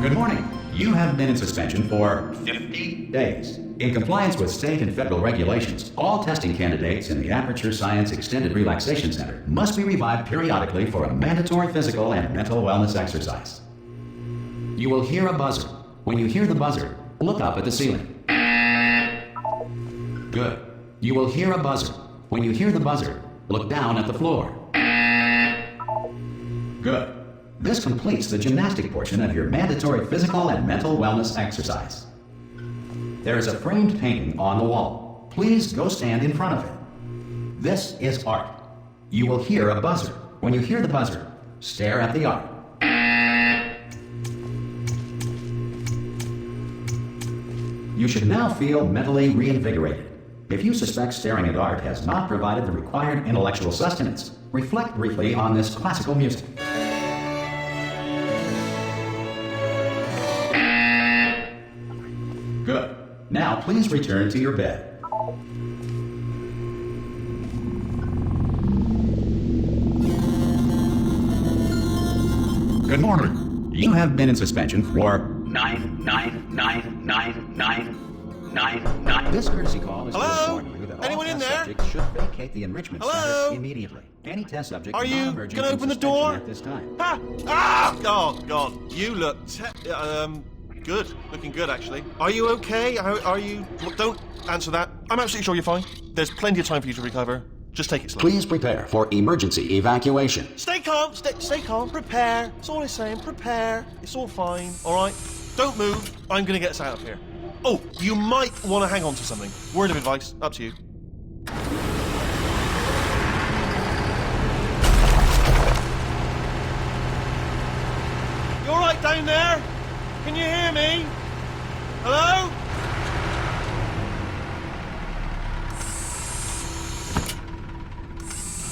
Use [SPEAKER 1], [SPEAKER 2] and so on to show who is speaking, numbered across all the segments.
[SPEAKER 1] Good morning. You have been in suspension for 50 days. In compliance with state and federal regulations, all testing candidates in the Aperture Science Extended Relaxation Center must be revived periodically for a mandatory physical and mental wellness exercise. You will hear a buzzer. When you hear the buzzer, look up at the ceiling. Good. You will hear a buzzer. When you hear the buzzer, look down at the floor. Good. This completes the gymnastic portion of your mandatory physical and mental wellness exercise. There is a framed painting on the wall. Please go stand in front of it. This is art. You will hear a buzzer. When you hear the buzzer, stare at the art. You should now feel mentally reinvigorated. If you suspect staring at art has not provided the required intellectual sustenance, reflect briefly on this classical music. Good. Now please return to your bed. Good morning. You have been in suspension for 9999999. This courtesy call is to inform you that
[SPEAKER 2] Anyone
[SPEAKER 1] all
[SPEAKER 2] in
[SPEAKER 1] test
[SPEAKER 2] there?
[SPEAKER 1] subjects should vacate the enrichment center immediately. Any test subject
[SPEAKER 2] Are you
[SPEAKER 1] non-emerging
[SPEAKER 2] gonna
[SPEAKER 1] from
[SPEAKER 2] open the
[SPEAKER 1] suspension
[SPEAKER 2] door?
[SPEAKER 1] at this time.
[SPEAKER 2] Ha! Ah! Oh God, you look good. Looking good, actually. Are you okay? Are you? Well, don't answer that. I'm absolutely sure you're fine. There's plenty of time for you to recover. Just take it slow.
[SPEAKER 1] Please prepare for emergency evacuation.
[SPEAKER 2] Stay calm. Stay calm. Prepare. That's all I'm saying. Prepare. It's all fine. All right. Don't move. I'm gonna get us out of here. Oh, you might want to hang on to something. Word of advice. Up to you. You all right down there? Can you hear me? Hello?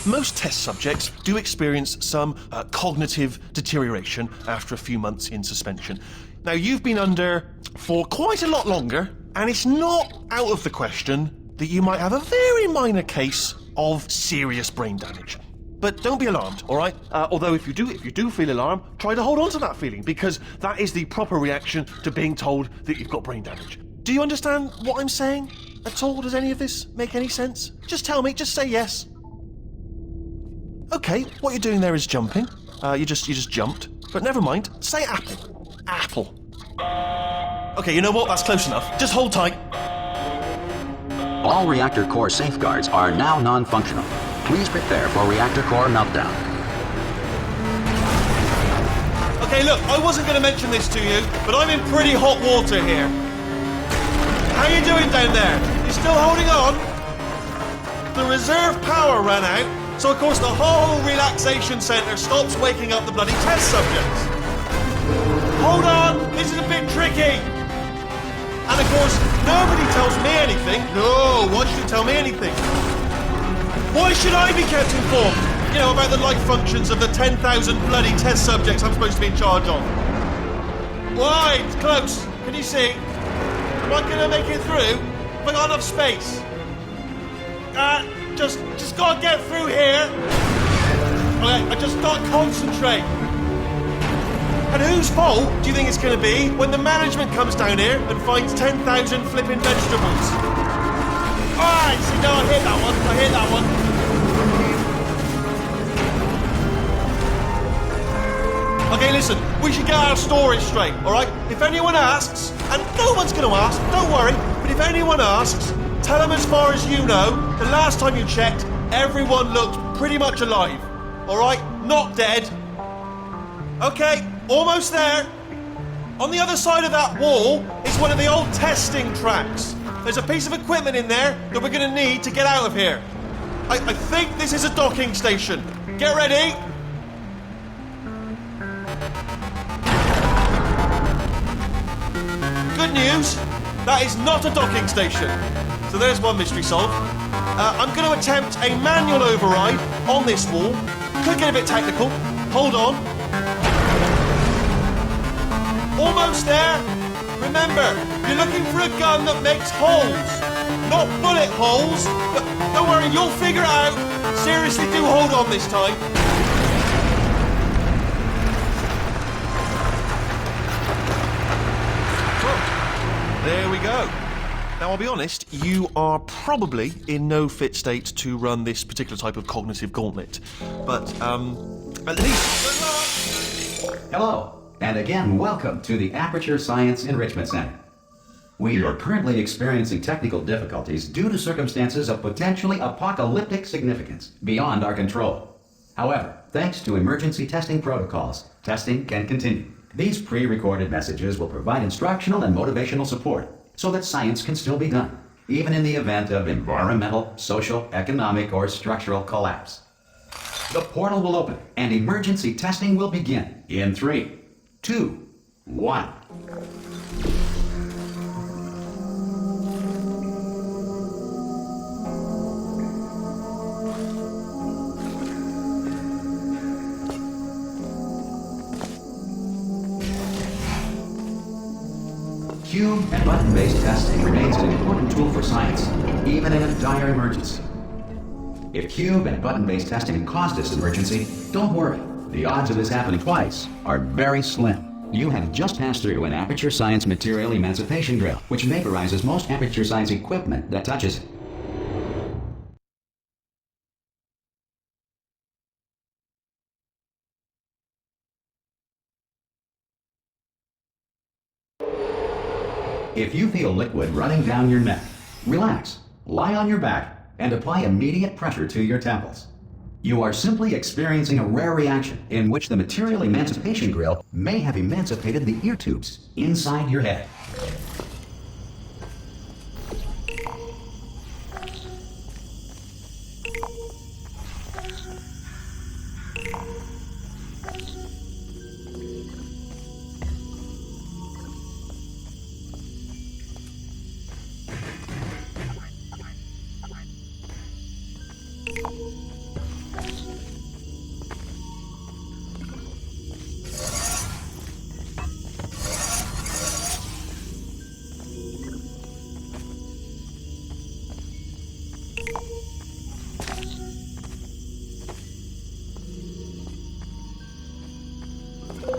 [SPEAKER 2] Most test subjects do experience some cognitive deterioration after a few months in suspension. Now, you've been under for quite a lot longer, and it's not out of the question that you might have a very minor case of serious brain damage. But don't be alarmed, all right? Although if you do feel alarmed, try to hold on to that feeling, because that is the proper reaction to being told that you've got brain damage. Do you understand what I'm saying at all? Does any of this make any sense? Just tell me, just say yes. Okay, what you're doing there is jumping. You just jumped. But never mind, say apple. Apple. Okay, you know what? That's close enough. Just hold tight.
[SPEAKER 1] All reactor core safeguards are now non-functional. Please prepare for reactor core meltdown.
[SPEAKER 2] Okay, look, I wasn't going to mention this to you, but I'm in pretty hot water here. How you doing down there? You still holding on? The reserve power ran out, so of course the whole relaxation centre stops waking up the bloody test subjects. Hold on, this is a bit tricky. And of course, nobody tells me anything. No, why should you tell me anything? Why should I be kept informed? You know, about the life functions of the 10,000 bloody test subjects I'm supposed to be in charge of. Why? It's close. Can you see? Am I going to make it through? Have I got enough space? Just gotta get through here. Okay, I just gotta concentrate. And whose fault do you think it's going to be when the management comes down here and finds 10,000 flipping vegetables? Alright, see, no, I hear that one. Okay, listen, we should get our story straight, alright? If anyone asks, and no one's going to ask, don't worry, but if anyone asks, tell them as far as you know, the last time you checked, everyone looked pretty much alive, alright? Not dead. Okay, almost there. On the other side of that wall is one of the old testing tracks. There's a piece of equipment in there that we're going to need to get out of here. I think this is a docking station. Get ready. Good news, that is not a docking station. So there's one mystery solved. I'm going to attempt a manual override on this wall. Could get a bit technical. Hold on. Almost there. Remember, you're looking for a gun that makes holes, not bullet holes. But don't worry, you'll figure it out. Seriously, do hold on this time. There we go. Now, I'll be honest, you are probably in no fit state to run this particular type of cognitive gauntlet. But, at least...
[SPEAKER 1] Hello, and again, welcome to the Aperture Science Enrichment Center. We are currently experiencing technical difficulties due to circumstances of potentially apocalyptic significance beyond our control. However, thanks to emergency testing protocols, testing can continue. These pre-recorded messages will provide instructional and motivational support so that science can still be done, even in the event of environmental, social, economic, or structural collapse. The portal will open and emergency testing will begin in 3, 2, 1. Cube and button-based testing remains an important tool for science, even in a dire emergency. If cube and button-based testing caused this emergency, don't worry. The odds of this happening twice are very slim. You have just passed through an Aperture Science material emancipation drill, which vaporizes most Aperture Science equipment that touches it. If you feel liquid running down your neck, relax, lie on your back, and apply immediate pressure to your temples. You are simply experiencing a rare reaction in which the material emancipation grill may have emancipated the ear tubes inside your head.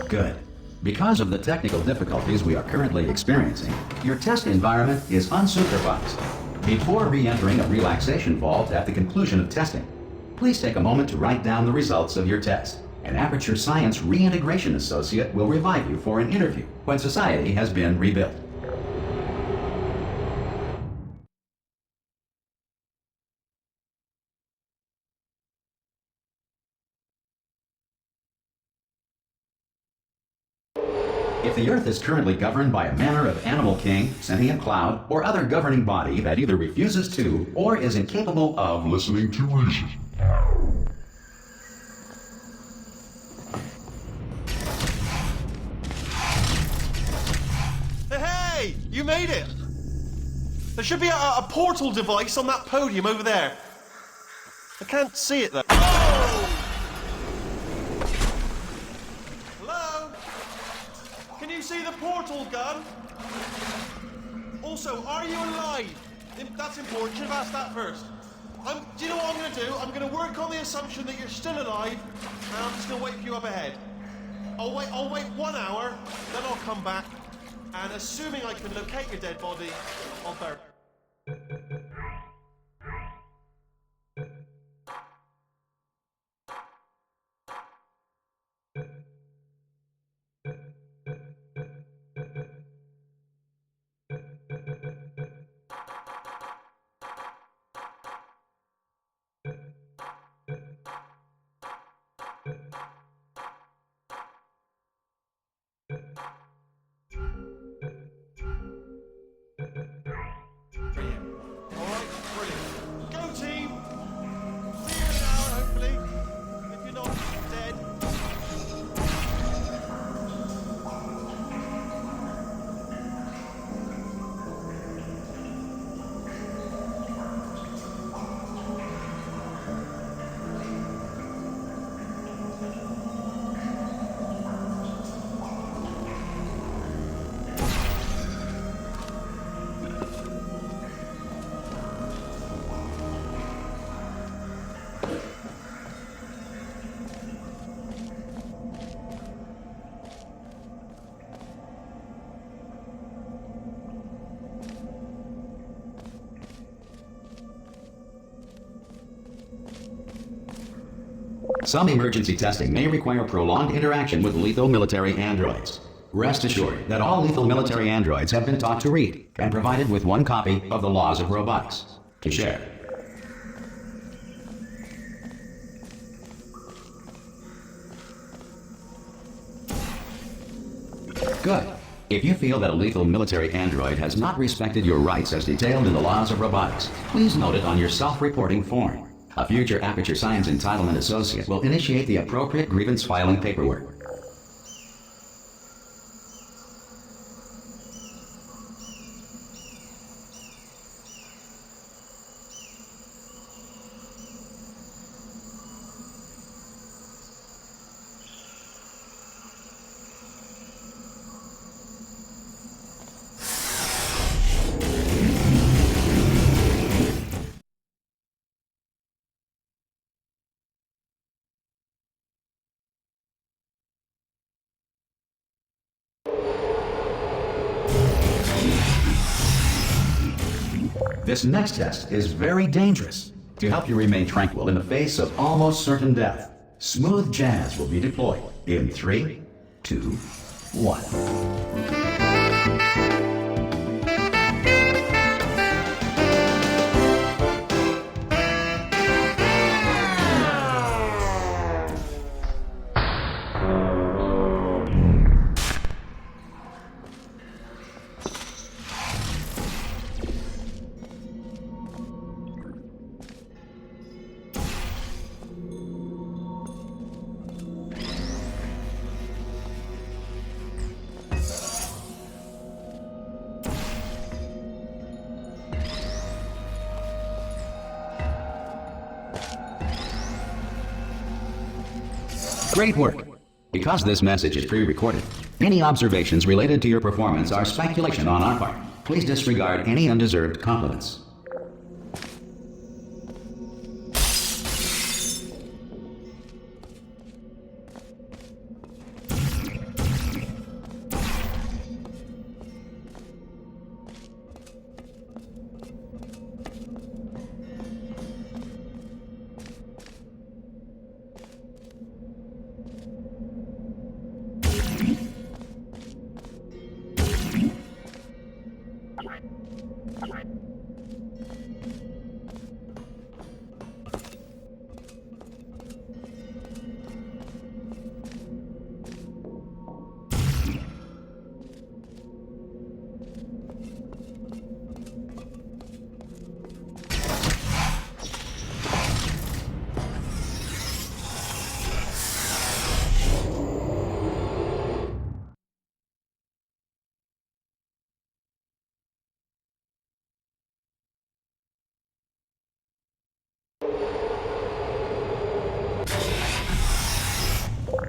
[SPEAKER 1] Good. Because of the technical difficulties we are currently experiencing, your test environment is unsupervised. Before re-entering a relaxation vault at the conclusion of testing, please take a moment to write down the results of your test. An Aperture Science Reintegration Associate will revive you for an interview when society has been rebuilt. If the Earth is currently governed by a manner of animal king, sentient cloud, or other governing body that either refuses to or is incapable of listening to reason.
[SPEAKER 2] Hey! You made it! There should be a portal device on that podium over there. I can't see it though. Oh! Hello? Can you see the portal gun? Also, are you alive? That's important. Should have asked that first. Do you know what I'm going to do? I'm going to work on the assumption that you're still alive, and I'm just going to wait for you up ahead. I'll wait 1 hour, then I'll come back, and assuming I can locate your dead body, I'll bury it.
[SPEAKER 1] Some emergency testing may require prolonged interaction with lethal military androids. Rest assured that all lethal military androids have been taught to read and provided with one copy of the Laws of Robotics to share. Good. If you feel that a lethal military android has not respected your rights as detailed in the Laws of Robotics, please note it on your self-reporting form. A future Aperture Science Entitlement Associate will initiate the appropriate grievance filing paperwork. This next test is very dangerous. To help you remain tranquil in the face of almost certain death, smooth jazz will be deployed in 3, 2, 1. Great work! Because this message is pre-recorded, any observations related to your performance are speculation on our part. Please disregard any undeserved compliments.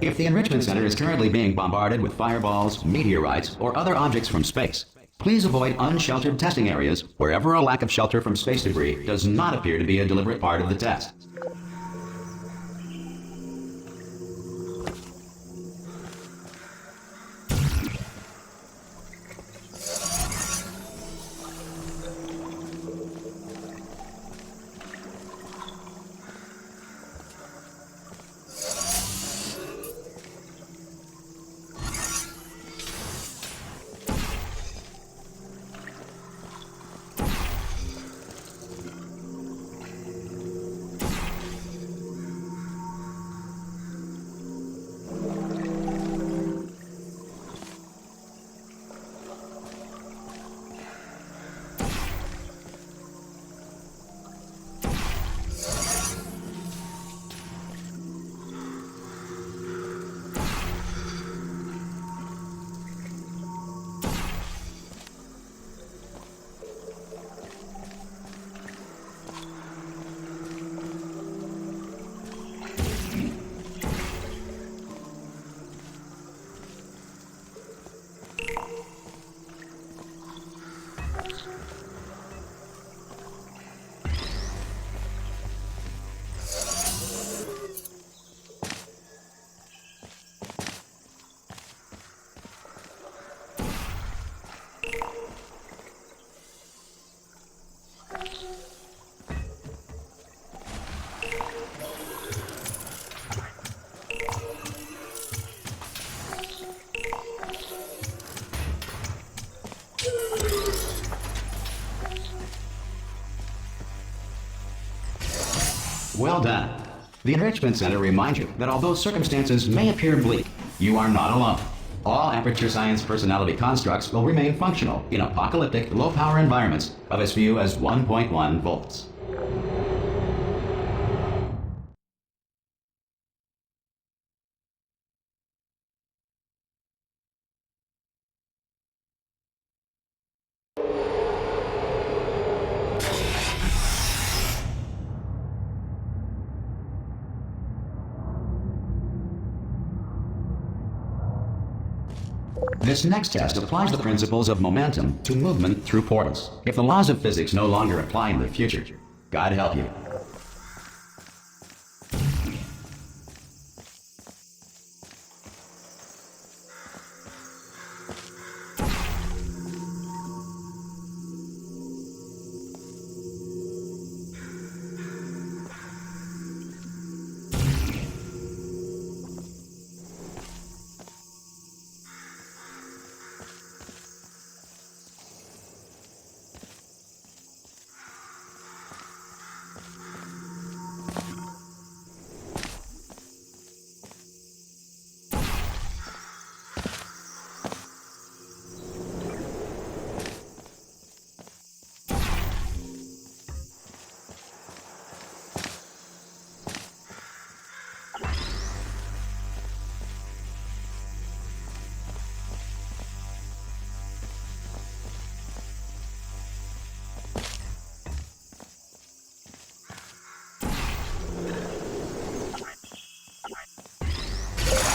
[SPEAKER 1] If the Enrichment Center is currently being bombarded with fireballs, meteorites, or other objects from space, please avoid unsheltered testing areas wherever a lack of shelter from space debris does not appear to be a deliberate part of the test. Well done. The Enrichment Center reminds you that although circumstances may appear bleak, you are not alone. All Aperture Science personality constructs will remain functional in apocalyptic, low-power environments of as few as 1.1 volts. This next test applies the principles of momentum to movement through portals. If the laws of physics no longer apply in the future, God help you.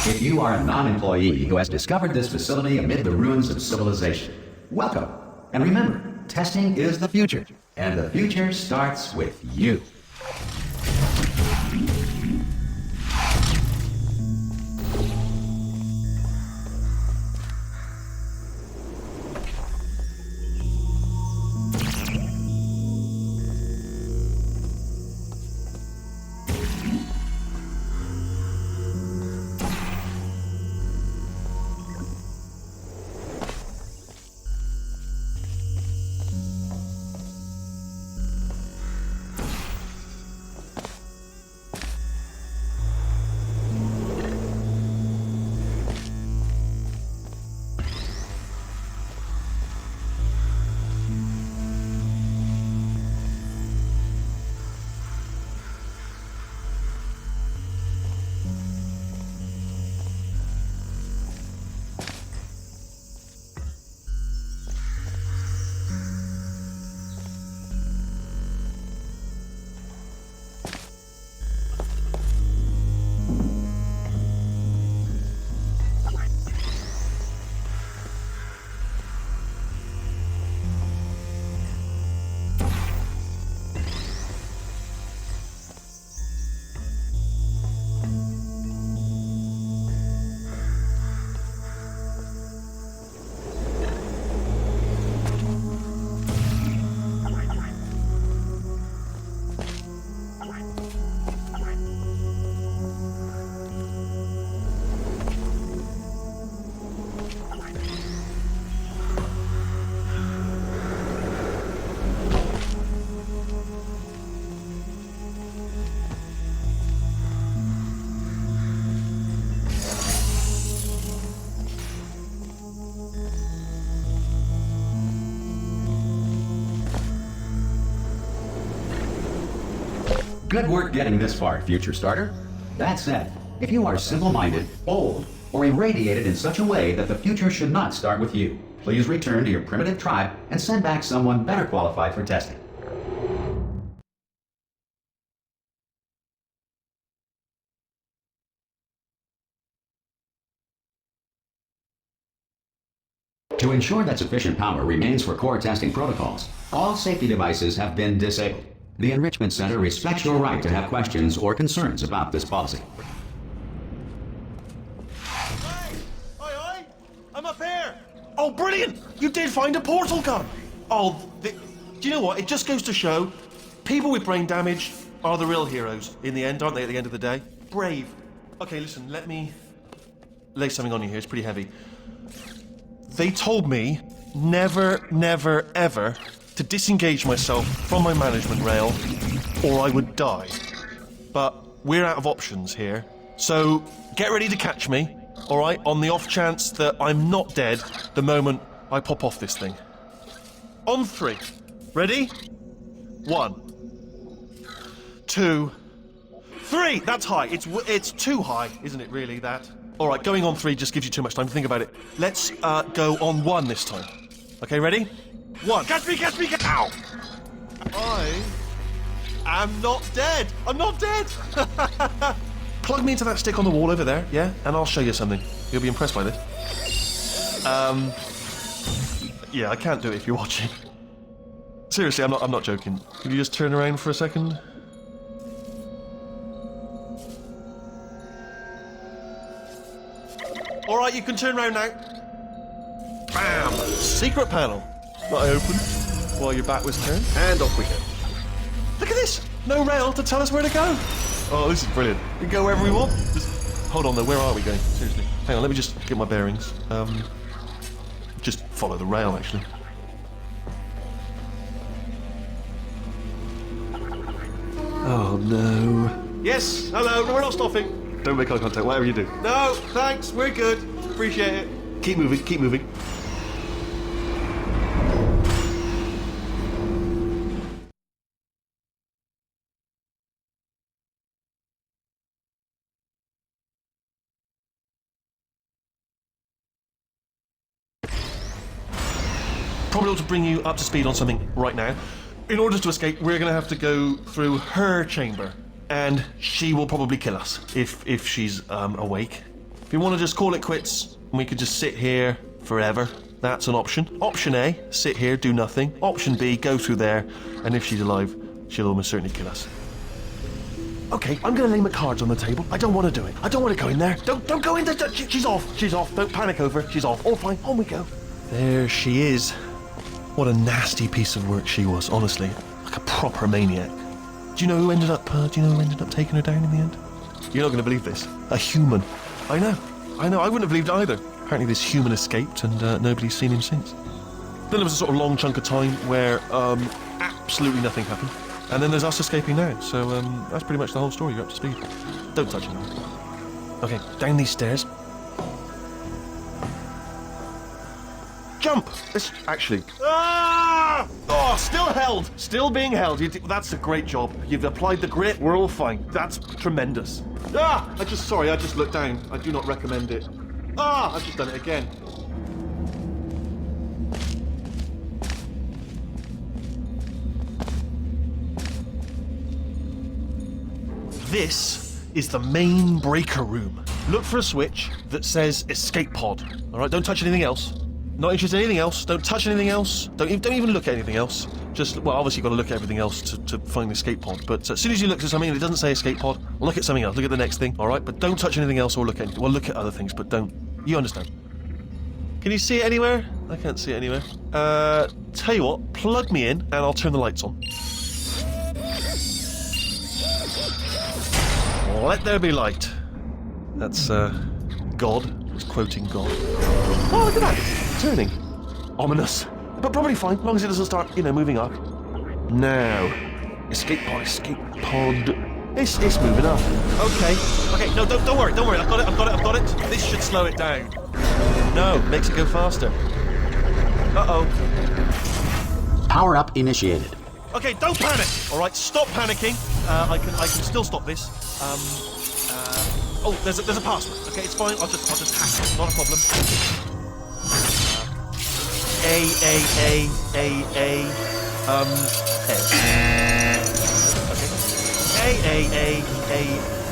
[SPEAKER 1] If you are a non-employee who has discovered this facility amid the ruins of civilization, welcome. And remember, testing is the future, and the future starts with you. Good work getting this far, future starter. That said, if you are simple-minded, old, or irradiated in such a way that the future should not start with you, please return to your primitive tribe and send back someone better qualified for testing. To ensure that sufficient power remains for core testing protocols, all safety devices have been disabled. The Enrichment Center respects your right to have questions or concerns about this policy.
[SPEAKER 2] Hey! Oi! I'm up here! Oh, brilliant! You did find a portal gun! Oh, do you know what? It just goes to show, people with brain damage are the real heroes in the end, aren't they, at the end of the day? Brave. Okay, listen, let me lay something on you here. It's pretty heavy. They told me never, never, ever to disengage myself from my management rail, or I would die. but we're out of options here. So get ready to catch me, all right, on the off chance that I'm not dead the moment I pop off this thing. On 3. Ready? 1, 2, 3. That's high. It's too high, isn't it, really, that? All right, going on 3 just gives you too much time to think about it. Let's go on 1 this time. Okay, ready? 1. Catch me, catch me, ow! I am not dead. I'm not dead. Plug me into that stick on the wall over there, yeah? And I'll show you something. You'll be impressed by this. Yeah, I can't do it if you're watching. Seriously, I'm not joking. Can you just turn around for a second? All right, you can turn around now. Bam! Secret panel. That I opened while your back was turned, and off we go. Look at this! No rail to tell us where to go. Oh, this is brilliant. We can go wherever we want. Just hold on though. Where are we going? Seriously. Hang on. Let me just get my bearings. Just follow the rail, actually. Oh no. Yes. Hello. No, we're not stopping. Don't make eye contact. Whatever you do. No. Thanks. We're good. Appreciate it. Keep moving. Keep moving. Probably ought to bring you up to speed on something right now. In order to escape, we're going to have to go through her chamber, and she will probably kill us if she's awake. If you want to just call it quits, and we could just sit here forever, that's an option. Option A, sit here, do nothing. Option B, go through there, and if she's alive, she'll almost certainly kill us. Okay, I'm going to lay my cards on the table. I don't want to do it. I don't want to go in there. Don't go in there. She's off. She's off. Don't panic over her. She's off. All fine. On we go. There she is. What a nasty piece of work she was, honestly. Like a proper maniac. Do you know who ended up taking her down in the end? You're not going to believe this. A human. I know. I wouldn't have believed either. Apparently this human escaped and nobody's seen him since. Then there was a sort of long chunk of time where absolutely nothing happened. And then there's us escaping now. So that's pretty much the whole story. You're up to speed. Don't touch him. Okay, down these stairs. Jump! This, actually... Ah! Oh, still held! Still being held. That's a great job. You've applied the grit. We're all fine. That's tremendous. Ah! I just looked down. I do not recommend it. Ah! I've just done it again. This is the main breaker room. Look for a switch that says escape pod. All right, don't touch anything else. Not interested in anything else. Don't touch anything else. Don't even look at anything else. Just, well, obviously you've got to look at everything else to find the escape pod. But as soon as you look at something and it doesn't say escape pod, look at something else. Look at the next thing, all right? But don't touch anything else or look at anything. Well, look at other things, but don't. You understand. Can you see it anywhere? I can't see it anywhere. Tell you what, plug me in and I'll turn the lights on. Let there be light. That's, God. He's quoting God. Oh, look at that. Turning. Ominous. But probably fine, as long as it doesn't start, moving up. Now. Escape pod. It's moving up. Okay, no, don't worry. I've got it. This should slow it down. No, makes it go faster. Uh-oh.
[SPEAKER 1] Power up initiated.
[SPEAKER 2] Okay, don't panic. All right, stop panicking. I can still stop this. Oh, there's a password. Okay, it's fine. I'll just hack it. Not a problem. A. Okay.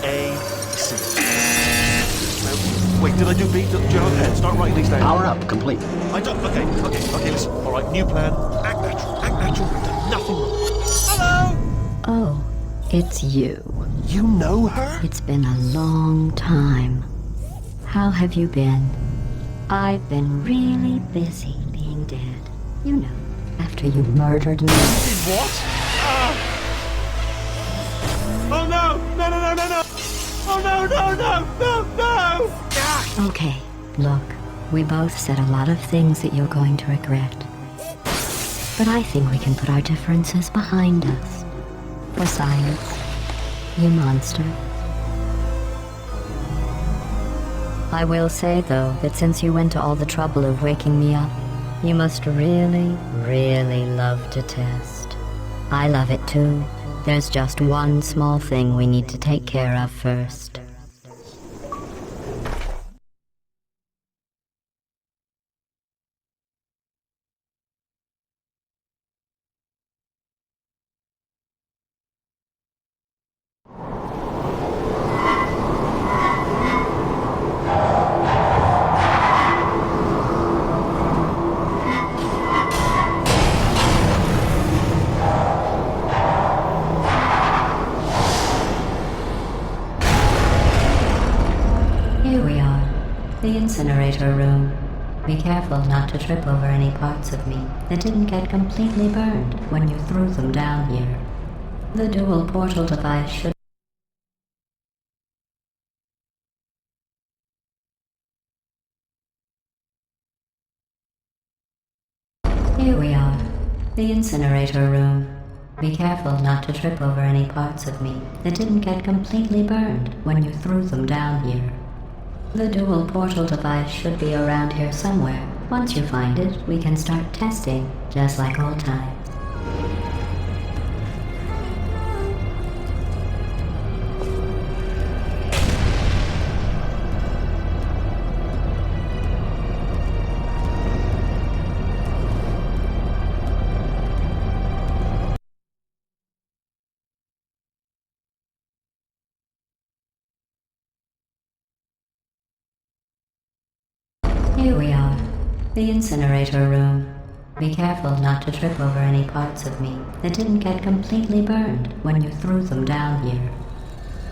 [SPEAKER 2] A. C. Wait, did I do B? Do you have a pen? Start writing these down.
[SPEAKER 1] Power up complete.
[SPEAKER 2] I don't. Okay. Listen. All right, new plan. Act natural. Nothing wrong. Hello.
[SPEAKER 3] Oh, it's you.
[SPEAKER 2] You know her?
[SPEAKER 3] It's been a long time. How have you been? I've been really busy being dead. You know, after you murdered me.
[SPEAKER 2] What? Oh no! No! Oh no! Ah!
[SPEAKER 3] Okay, look, we both said a lot of things that you're going to regret. But I think we can put our differences behind us. For science. you monster. I will say, though, that since you went to all the trouble of waking me up, you must really, really love to test. I love it too. There's just one small thing we need to take care of first. Here we are, the incinerator room. Be careful not to trip over any parts of me that didn't get completely burned when you threw them down here. The dual portal device should... Here we are, the incinerator room. Be careful not to trip over any parts of me that didn't get completely burned when you threw them down here. The dual portal device should be around here somewhere. Once you find it, we can start testing, just like old times. Here we are, the incinerator room. Be careful not to trip over any parts of me that didn't get completely burned when you threw them down here.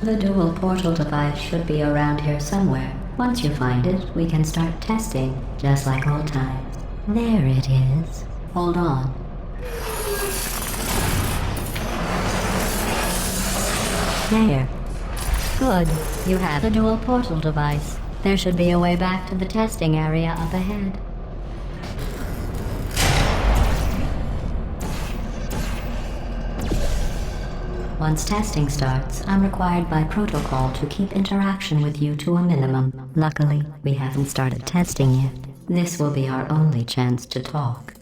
[SPEAKER 3] The dual portal device should be around here somewhere. Once you find it, we can start testing, just like old times. There it is. Hold on. There. Good. You have the dual portal device. There should be a way back to the testing area up ahead. Once testing starts, I'm required by protocol to keep interaction with you to a minimum. Luckily, we haven't started testing yet. This will be our only chance to talk.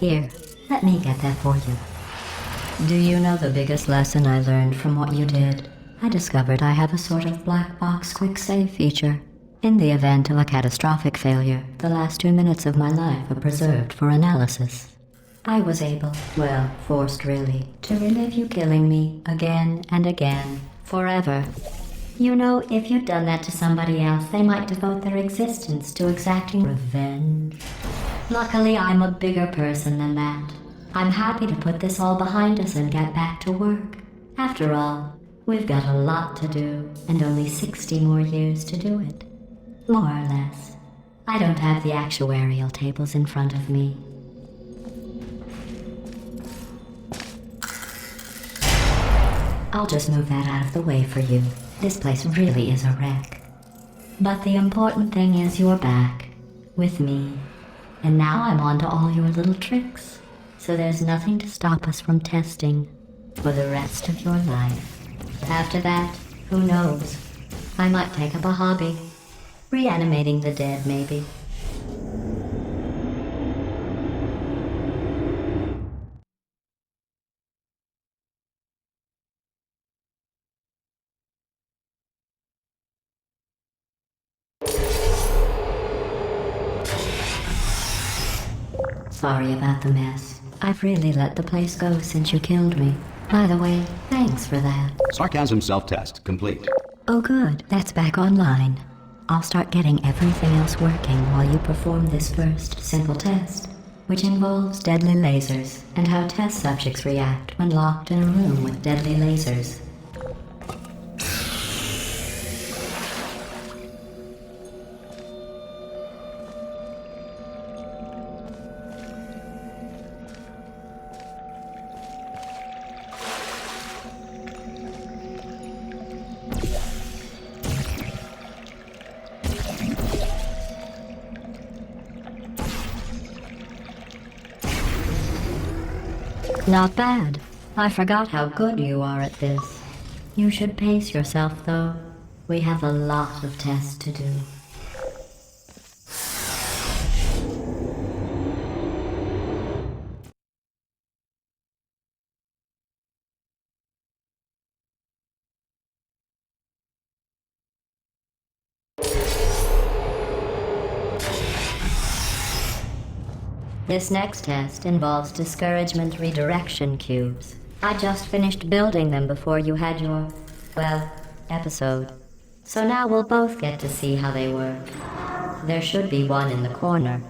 [SPEAKER 3] Here, let me get that for you. Do you know the biggest lesson I learned from what you did? I discovered I have a sort of black box quick save feature. In the event of a catastrophic failure, the last 2 minutes of my life are preserved for analysis. I was able, well, forced really, to relive you killing me again and again, forever. You know, if you'd done that to somebody else, they might devote their existence to exacting revenge. Luckily, I'm a bigger person than that. I'm happy to put this all behind us and get back to work. After all, we've got a lot to do, and only 60 more years to do it. More or less. I don't have the actuarial tables in front of me. I'll just move that out of the way for you. This place really is a wreck. But the important thing is you're back, with me. And now I'm on to all your little tricks. So there's nothing to stop us from testing for the rest of your life. After that, who knows? I might take up a hobby. Reanimating the dead, maybe. Sorry about the mess. I've really let the place go since you killed me. By the way, thanks for that.
[SPEAKER 1] Sarcasm self-test complete.
[SPEAKER 3] Oh good, that's back online. I'll start getting everything else working while you perform this first simple test, which involves deadly lasers and how test subjects react when locked in a room with deadly lasers. Not bad. I forgot how good you are at this. You should pace yourself, though. We have a lot of tests to do. This next test involves discouragement redirection cubes. I just finished building them before you had your, well, episode. So now we'll both get to see how they work. There should be one in the corner.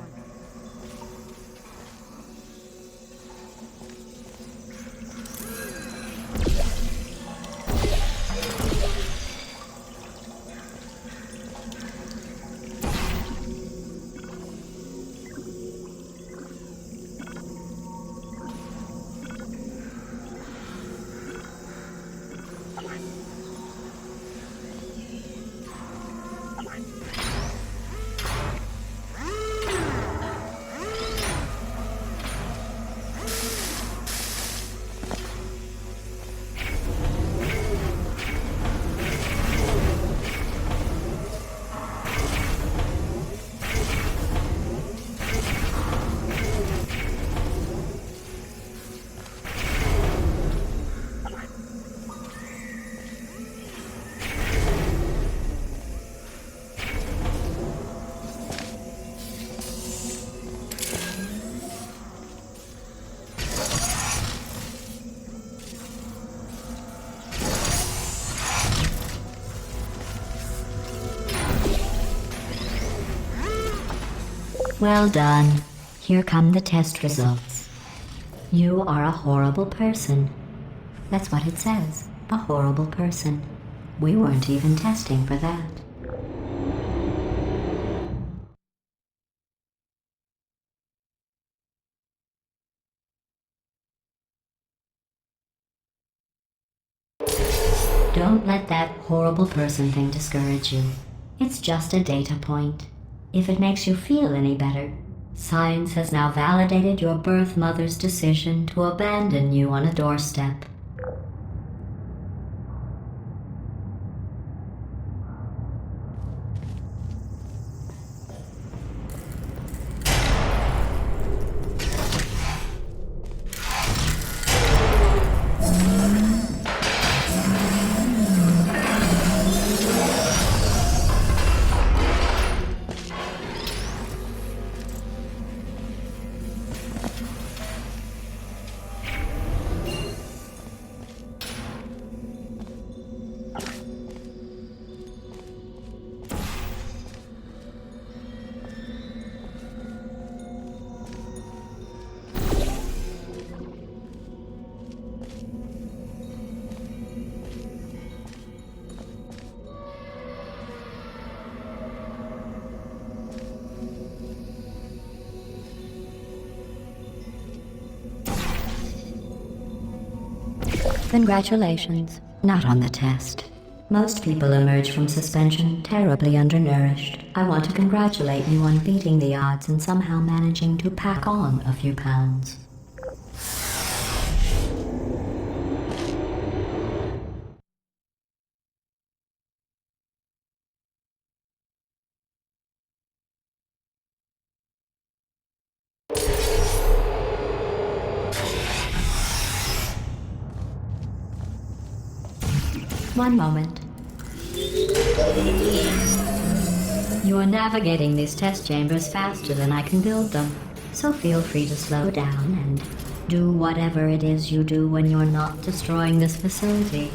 [SPEAKER 3] Well done. Here come the test results. You are a horrible person. That's what it says. A horrible person. We weren't even testing for that. Don't let that horrible person thing discourage you. It's just a data point. If it makes you feel any better, science has now validated your birth mother's decision to abandon you on a doorstep. Congratulations. Not on the test. Most people emerge from suspension terribly undernourished. I want to congratulate you on beating the odds and somehow managing to pack on a few pounds. One moment. You are navigating these test chambers faster than I can build them, so feel free to slow down and do whatever it is you do when you're not destroying this facility.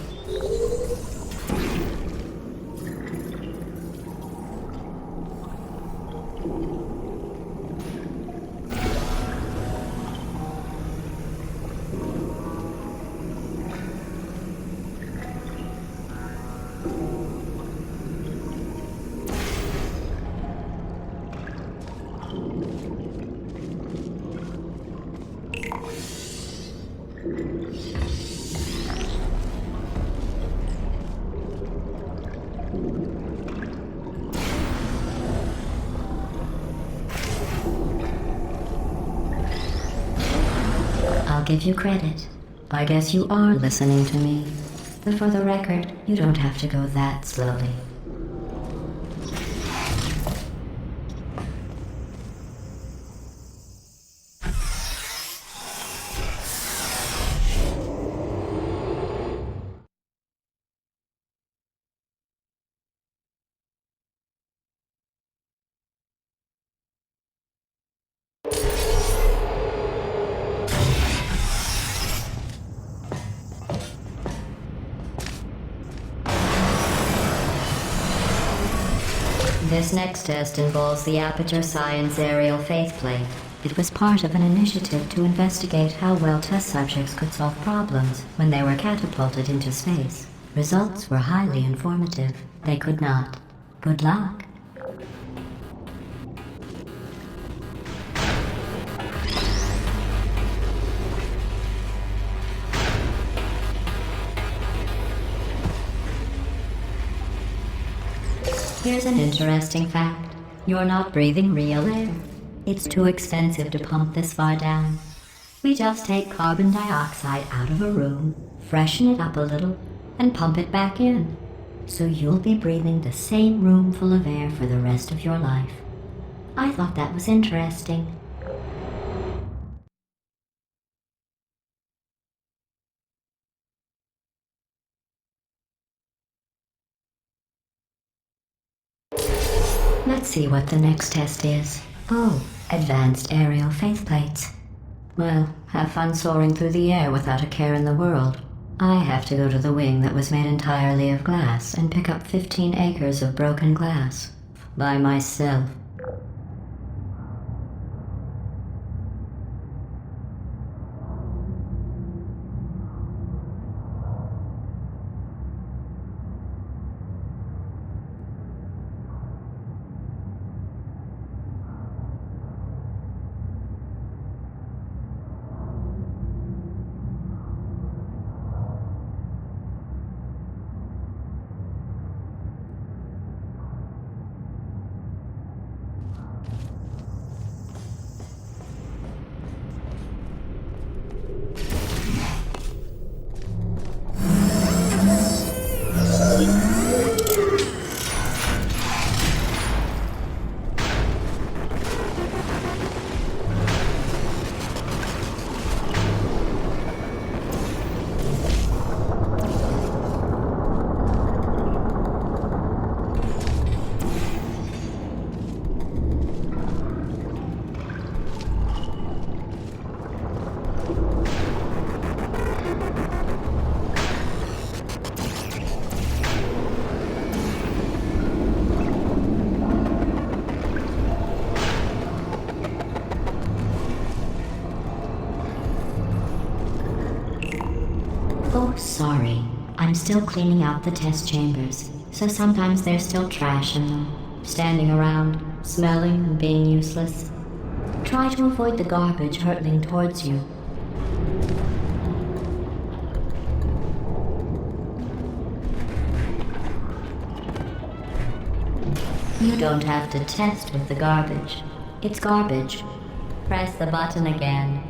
[SPEAKER 3] I'll give you credit. I guess you are listening to me. But for the record, you don't have to go that slowly. This next test involves the Aperture Science Aerial Faithplate. It was part of an initiative to investigate how well test subjects could solve problems when they were catapulted into space. Results were highly informative. They could not. Good luck. Here's an interesting fact. You're not breathing real air. It's too expensive to pump this far down. We just take carbon dioxide out of a room, freshen it up a little, and pump it back in. So you'll be breathing the same room full of air for the rest of your life. I thought that was interesting. Let's see what the next test is. Oh, advanced aerial faithplates. Well, have fun soaring through the air without a care in the world. I have to go to the wing that was made entirely of glass and pick up 15 acres of broken glass. By myself. Oh, sorry. I'm still cleaning out the test chambers, so sometimes there's still trash in them, standing around, smelling and being useless. Try to avoid the garbage hurtling towards you. You don't have to test with the garbage. It's garbage. Press the button again.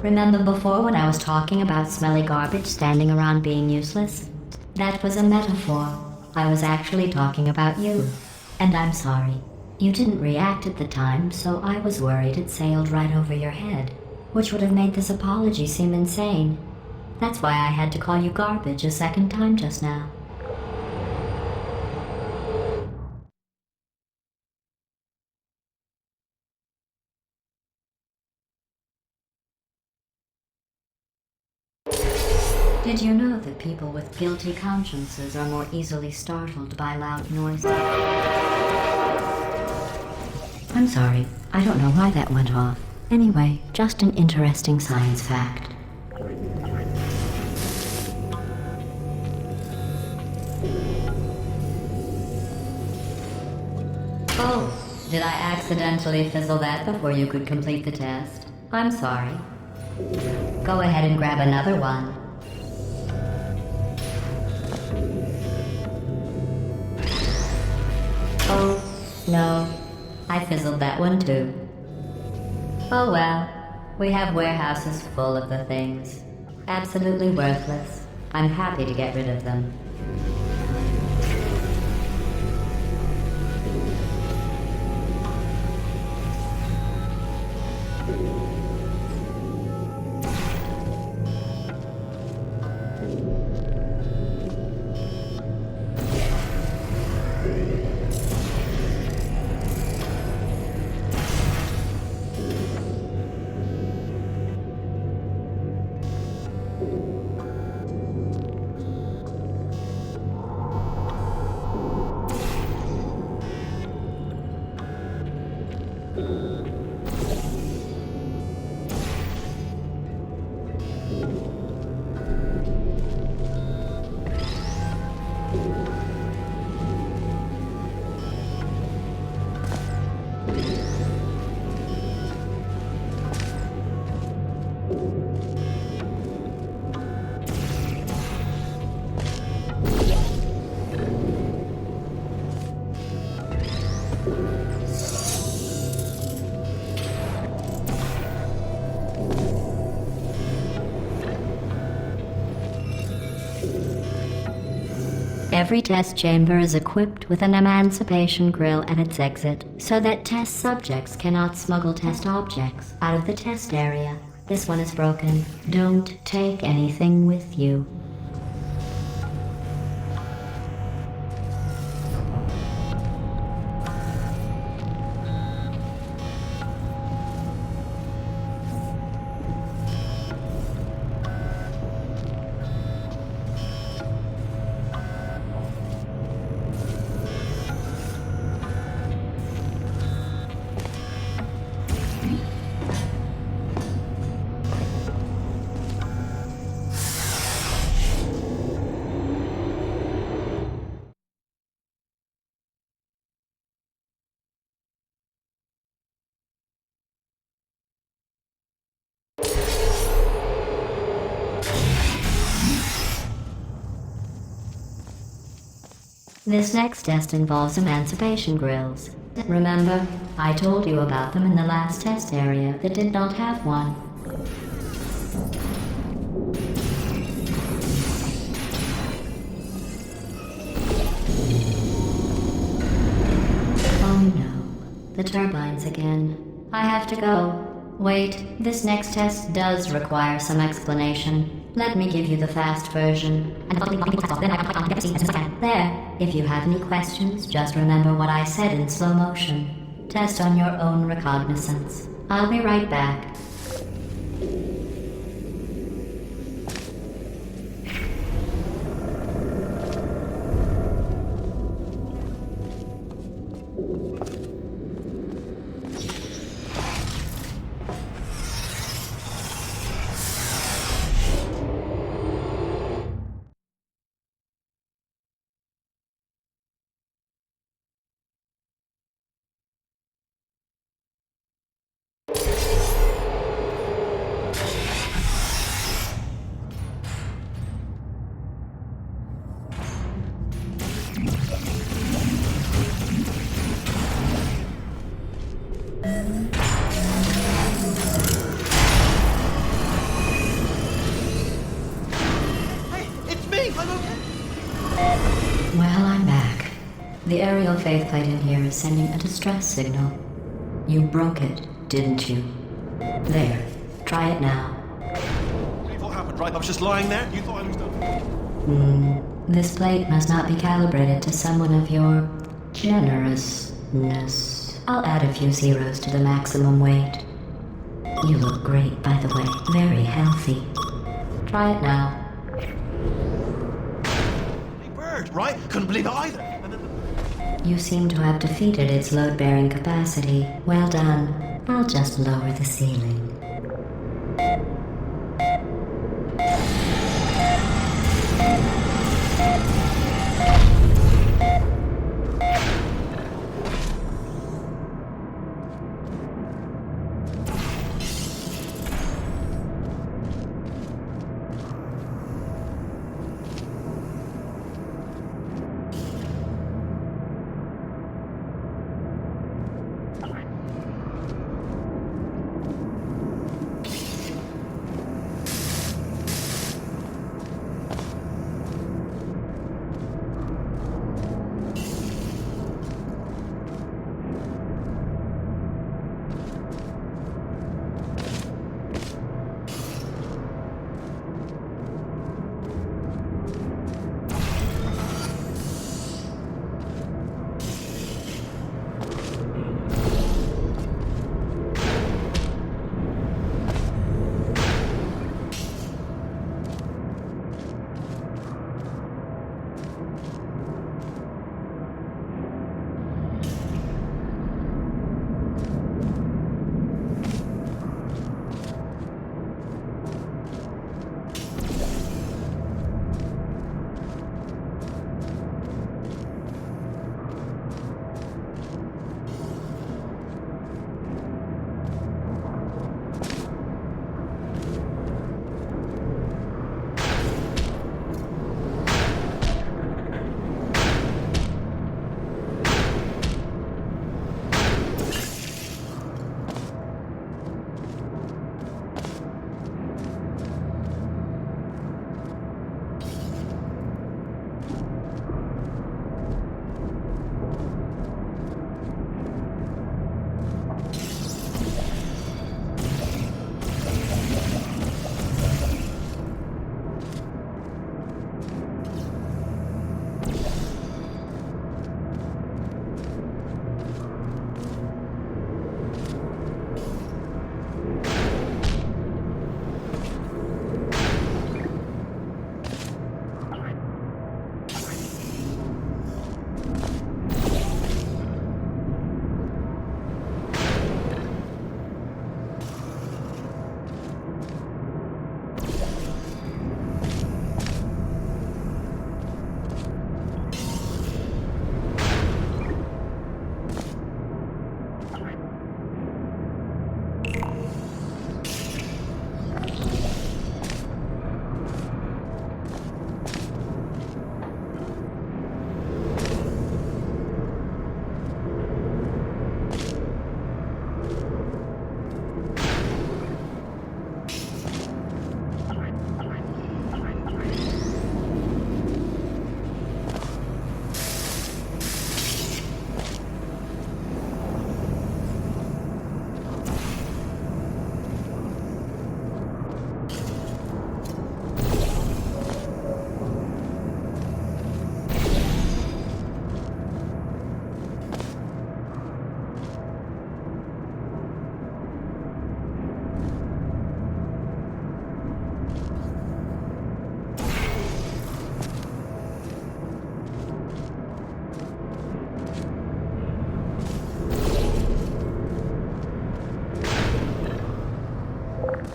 [SPEAKER 3] Remember before when I was talking about smelly garbage standing around being useless? That was a metaphor. I was actually talking about you. And I'm sorry. You didn't react at the time, so I was worried it sailed right over your head, which would have made this apology seem insane. That's why I had to call you garbage a second time just now. Did you know that people with guilty consciences are more easily startled by loud noises? I'm sorry, I don't know why that went off. Anyway, just an interesting science fact. Oh, did I accidentally fizzle that before you could complete the test? I'm sorry. Go ahead and grab another one. Oh, no. I fizzled that one too. Oh well. We have warehouses full of the things. Absolutely worthless. I'm happy to get rid of them. Every test chamber is equipped with an emancipation grill at its exit, so that test subjects cannot smuggle test objects out of the test area. This one is broken. Don't take anything with you. This next test involves emancipation grills. Remember, I told you about them in the last test area that did not have one. Oh no, the turbines again. I have to go. Wait, this next test does require some explanation. Let me give you the fast version. There, if you have any questions, just remember what I said in slow motion. Test on your own recognizance. I'll be right back. Well, I'm back. The aerial faceplate in here is sending a distress signal. You broke it, didn't you? There. Try it now.
[SPEAKER 2] What happened, right? I was just lying there. You thought I was done.
[SPEAKER 3] This plate must not be calibrated to someone of your generousness. I'll add a few zeros to the maximum weight. You look great, by the way. Very healthy. Try it now.
[SPEAKER 2] Big bird, right? Couldn't believe it either. And then
[SPEAKER 3] You seem to have defeated its load-bearing capacity. Well done. I'll just lower the ceiling.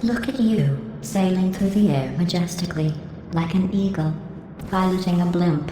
[SPEAKER 3] Look at you, sailing through the air majestically, like an eagle, piloting a blimp.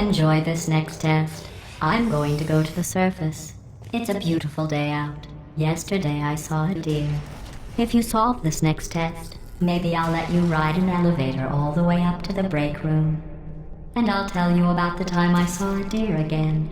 [SPEAKER 3] Enjoy this next test. I'm going to go to the surface. It's a beautiful day out. Yesterday I saw a deer. If you solve this next test, maybe I'll let you ride an elevator all the way up to the break room. And I'll tell you about the time I saw a deer again.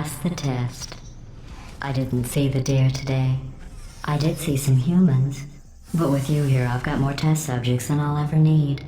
[SPEAKER 3] pass the test. I didn't see the deer today. I did see some humans, but with you here I've got more test subjects than I'll ever need.